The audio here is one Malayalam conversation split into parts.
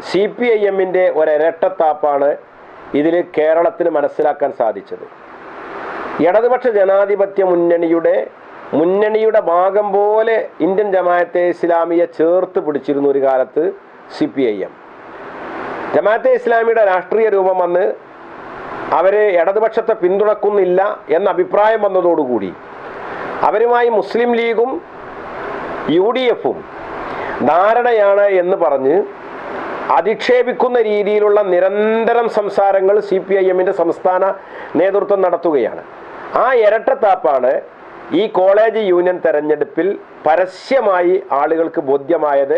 CPIM-ന്റെ ഒരിരട്ടത്താപ്പാണ് ഇതിൽ കേരളത്തിന് മനസ്സിലാക്കാൻ സാധിച്ചത്. ഇടതുപക്ഷ ജനാധിപത്യ മുന്നണിയുടെ ഭാഗം പോലെ ഇന്ത്യൻ ജമാഅത്തെ ഇസ്ലാമിയെ ചേർത്ത് പിടിച്ചിരുന്ന ഒരു കാലത്ത് CPIM. ജമാഅത്തെ ഇസ്ലാമിയുടെ രാഷ്ട്രീയ രൂപം വന്ന് അവരെ ഇടതുപക്ഷത്തെ പിന്തുണക്കുന്നില്ല എന്ന അഭിപ്രായം വന്നതോടുകൂടി അവരുമായി മുസ്ലിം ലീഗും UDF-ഉം ധാരണയാണ് എന്ന് പറഞ്ഞ് അധിക്ഷേപിക്കുന്ന രീതിയിലുള്ള നിരന്തരം സംസാരങ്ങൾ CPIM-ന്റെ സംസ്ഥാന നേതൃത്വം നടത്തുകയാണ്. ആ ഇരട്ടത്താപ്പാണ് ഈ കോളേജ് യൂണിയൻ തെരഞ്ഞെടുപ്പിൽ പരസ്യമായി ആളുകൾക്ക് ബോധ്യമായത്.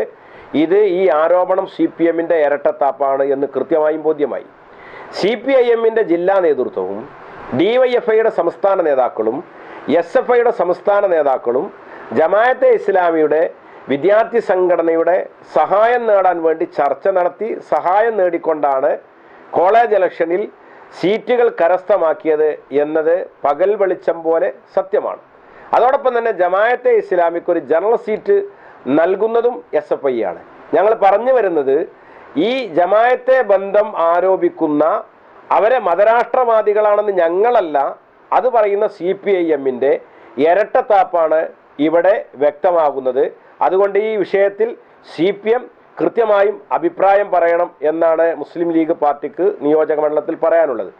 ഈ ആരോപണം CPM-ന്റെ ഇരട്ടത്താപ്പാണ് എന്ന് കൃത്യമായും ബോധ്യമായി. CPIM-ന്റെ ജില്ലാ നേതൃത്വവും DYFI-യുടെ സംസ്ഥാന നേതാക്കളും SFI-യുടെ സംസ്ഥാന നേതാക്കളും ജമാഅത്തെ ഇസ്ലാമിയുടെ വിദ്യാർത്ഥി സംഘടനയുടെ സഹായം നേടാൻ വേണ്ടി ചർച്ച നടത്തി സഹായം നേടിക്കൊണ്ടാണ് കോളേജ് ഇലക്ഷനിൽ സീറ്റുകൾ കരസ്ഥമാക്കിയത് എന്നത് പകൽ വെളിച്ചം പോലെ സത്യമാണ്. അതോടൊപ്പം തന്നെ ജമാഅത്തെ ഇസ്ലാമിക്ക് ഒരു ജനറൽ സീറ്റ് നൽകുന്നതും SFI ആണ്. ഞങ്ങൾ പറഞ്ഞു വരുന്നത് ഈ ജമാഅത്തെ ബന്ധം ആരോപിക്കുന്ന അവരെ മതരാഷ്ട്രവാദികളാണെന്ന് ഞങ്ങളല്ല, അത് പറയുന്ന CPIM-ന്റെ ഇരട്ടത്താപ്പാണ് ഇവിടെ വ്യക്തമാകുന്നത്. അതുകൊണ്ട് ഈ വിഷയത്തിൽ CPM കൃത്യമായും അഭിപ്രായം പറയണം എന്നാണ് മുസ്ലിം ലീഗ് പാർട്ടിക്ക് നിയോജക മണ്ഡലത്തിൽ പറയാനുള്ളത്.